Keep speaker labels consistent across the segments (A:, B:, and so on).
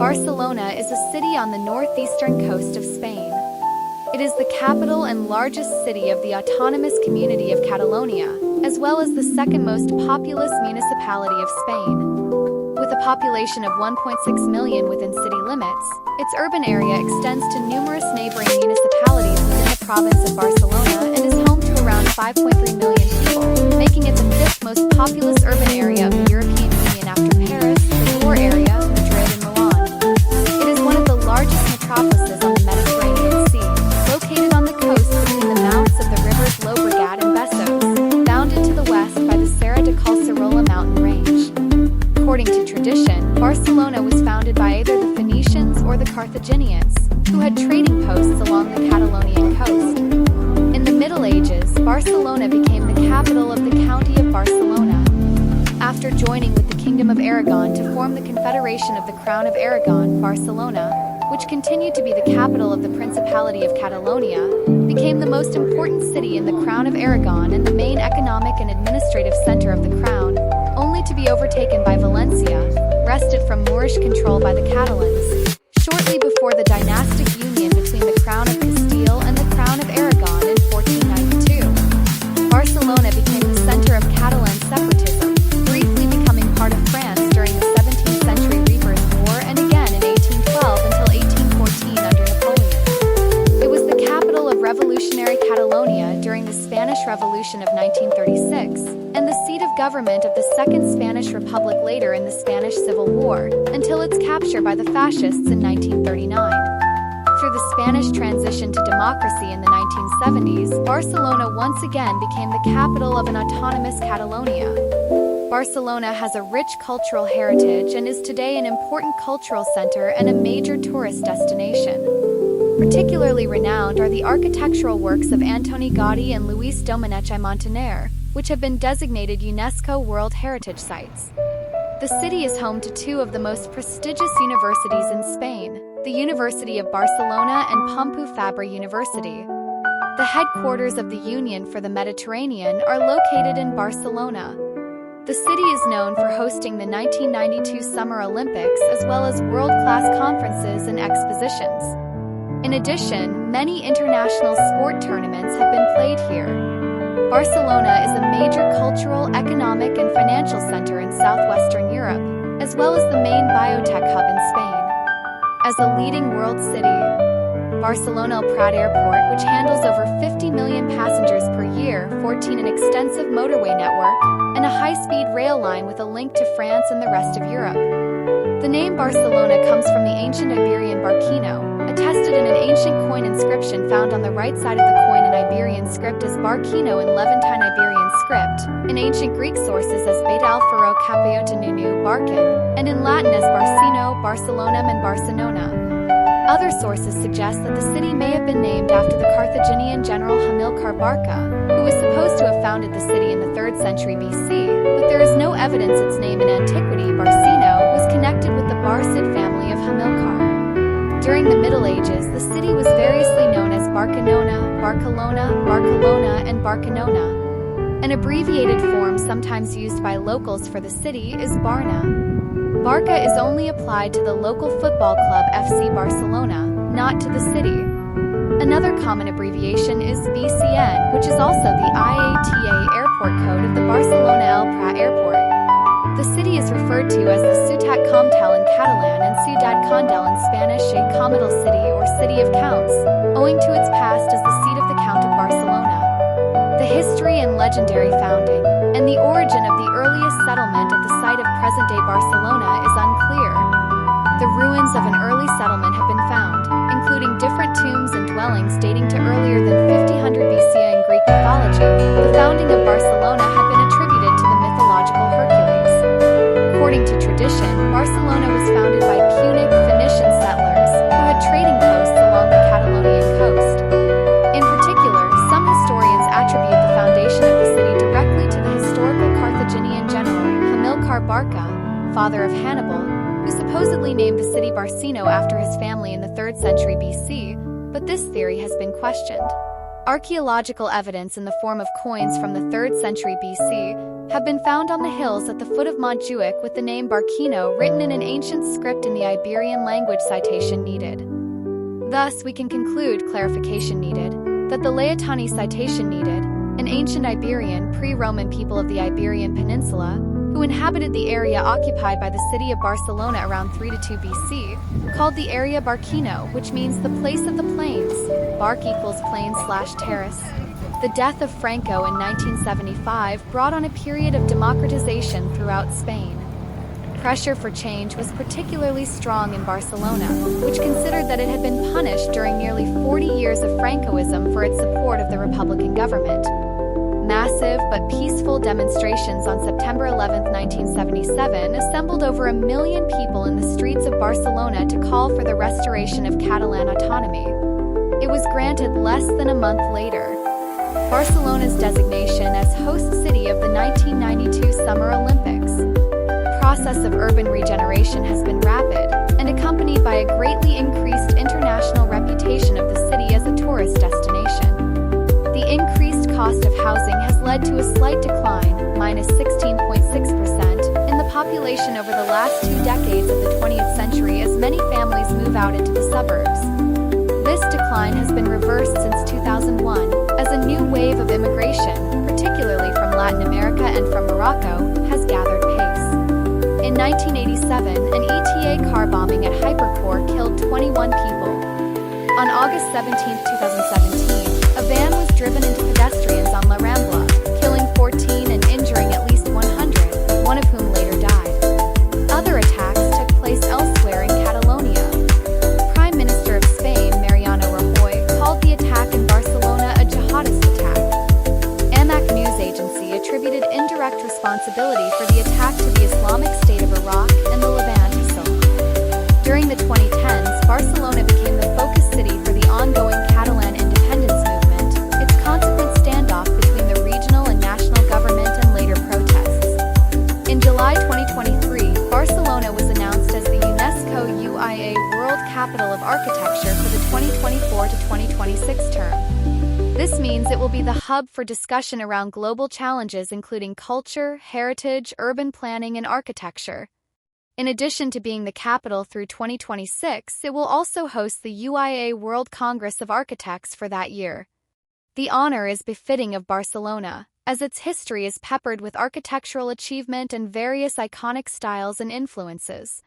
A: Barcelona is a city on the northeastern coast of Spain. It is the capital and largest city of the autonomous community of Catalonia, as well as the second most populous municipality of Spain. With a population of 1.6 million within city limits, its urban area extends to numerous neighboring municipalities within the province of Barcelona and is home to around 5.3 million people, making it the fifth most populous urban area of the European Union after Paris, the Ruhr area, Madrid, and Milan. It is one of the largest metropolises on the Mediterranean Sea, located on the coast between the mouths of the rivers Llobregat and Besòs, bounded to the west by the Serra de Collserola mountain range. According to tradition, Barcelona was founded by either the Phoenicians or the Carthaginians, who had trading posts along the Catalonian coast. In the Middle Ages, Barcelona became the capital of the County of Barcelona. After joining with the Kingdom of Aragon to form the Confederation of the Crown of Aragon, Barcelona, which continued to be the capital of the Principality of Catalonia, became the most important city in the Crown of Aragon and the main economic and administrative center of the Crown, only to be overtaken by Valencia, wrested from Moorish control by the Catalans, shortly before the dynastic union between the Crown of Castile and the Crown of Aragon in 1492. Barcelona became the center of Catalan separatism, briefly becoming part of France during the 17th century Rebirth War and again in 1812 until 1814 under Napoleon. It was the capital of revolutionary Catalonia during the Spanish Revolution of 1936, and the seat of government of the Second Spanish Republic later in the Spanish Civil War, until its capture by the fascists in 1939. Through the Spanish transition to democracy in the 1970s, Barcelona once again became the capital of an autonomous Catalonia. Barcelona has a rich cultural heritage and is today an important cultural center and a major tourist destination. Particularly renowned are the architectural works of Antoni Gaudí and Lluís Domènech i Montaner, which have been designated UNESCO World Heritage Sites. The city is home to two of the most prestigious universities in Spain, the University of Barcelona and Pompeu Fabra University. The headquarters of the Union for the Mediterranean are located in Barcelona. The city is known for hosting the 1992 Summer Olympics as well as world-class conferences and expositions. In addition, many international sport tournaments have been played here. Barcelona is a major cultural, economic, and financial center in southwestern Europe, as well as the main biotech hub in Spain. As a leading world city, Barcelona El Prat Airport, which handles over 50 million passengers per year, 14 an extensive motorway network, and a high-speed rail line with a link to France and the rest of Europe. The name Barcelona comes from the ancient Iberian barquino, attested in an ancient coin inscription found on the right side of the coin in Iberian script as Barquino in Levantine Iberian script, in ancient Greek sources as Beta Alfaro Capiotinunu Barcan, and in Latin as Barcino, Barcelonum and Barcelona. Other sources suggest that the city may have been named after the Carthaginian general Hamilcar Barca, who was supposed to have founded the city in the 3rd century BC, but there is no evidence its name in antiquity. Barcino was connected with the Barcid family of Hamilcar. During the Middle Ages, the city was variously known as Barcanona, Barcelona, Barcelona, and Barcanona. An abbreviated form sometimes used by locals for the city is Barna. Barca is only applied to the local football club FC Barcelona, not to the city. Another common abbreviation is BCN, which is also the IATA airport code of the Barcelona El Prat Airport. The city is referred to as the Ciutat Comtal in Catalan and Ciudad Condal in Spanish, a comtal city or city of counts, owing to its past as the seat of the Count of Barcelona. The history and legendary founding, and the origin of the earliest settlement at the site of present-day Barcelona is unclear. The ruins of an early settlement have been found, including different tombs and dwellings dating to earlier than 5000 BC in Greek mythology. The founding of Barcelona had been attributed to the mythological Hercules. According to tradition, Barcelona was founded by Punic Phoenician settlers, who had trading posts along the Catalonian coast. In particular, some historians attribute the foundation of the city directly to the historical Carthaginian general, Hamilcar Barca, father of Hannibal, who supposedly named the city Barcino after his family in the 3rd century BC, but this theory has been questioned. Archaeological evidence in the form of coins from the 3rd century BC have been found on the hills at the foot of Montjuic with the name Barquino written in an ancient script in the Iberian language. Citation needed. Thus, we can conclude, clarification needed, that the Leitani citation needed, an ancient Iberian, pre-Roman people of the Iberian Peninsula, who inhabited the area occupied by the city of Barcelona around 322 BC, called the area Barquino, which means the place of the plains. Bark equals plain/terrace. The death of Franco in 1975 brought on a period of democratization throughout Spain. Pressure for change was particularly strong in Barcelona, which considered that it had been punished during nearly 40 years of Francoism for its support of the Republican government. Massive but peaceful demonstrations on September 11, 1977 assembled over 1 million people in the streets of Barcelona to call for the restoration of Catalan autonomy. It was granted less than a month later. Barcelona's designation as host city of the 1992 Summer Olympics. The process of urban regeneration has been rapid and accompanied by a greatly increased international reputation of the city as a tourist destination. The increased cost of housing has led to a slight decline, -16.6%, in the population over the last 2 decades of the 20th century as many families move out into the suburbs. This decline has been reversed since 2001, as a new wave of immigration, particularly from Latin America and from Morocco, has gathered pace. In 1987, an ETA car bombing at Hypercore killed 21 people. On August 17, 2017, a van was driven into pedestrians on La Rambla, killing 14 and injuring at least 100, one of whom later died. Other attacks took place elsewhere in Catalonia. Prime Minister of Spain, Mariano Rajoy, called the attack in Barcelona a jihadist attack. AMAC news agency attributed indirect responsibility for the attack to the Islamic State of Iraq and the Levant ISIL. During the 2010s, Barcelona became the focus city for the ongoing Catalan independence movement, its consequent standoff between the regional and national government and later protests. In July 2023, Barcelona was announced as the UNESCO UIA World Capital of Architecture for the 2024 to 2026 term. This means it will be the hub for discussion around global challenges including culture, heritage, urban planning, and architecture. In addition to being the capital through 2026, it will also host the UIA World Congress of Architects for that year. The honor is befitting of Barcelona, as its history is peppered with architectural achievement and various iconic styles and influences.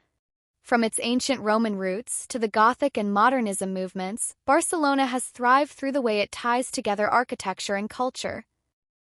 A: From its ancient Roman roots to the Gothic and Modernism movements, Barcelona has thrived through the way it ties together architecture and culture.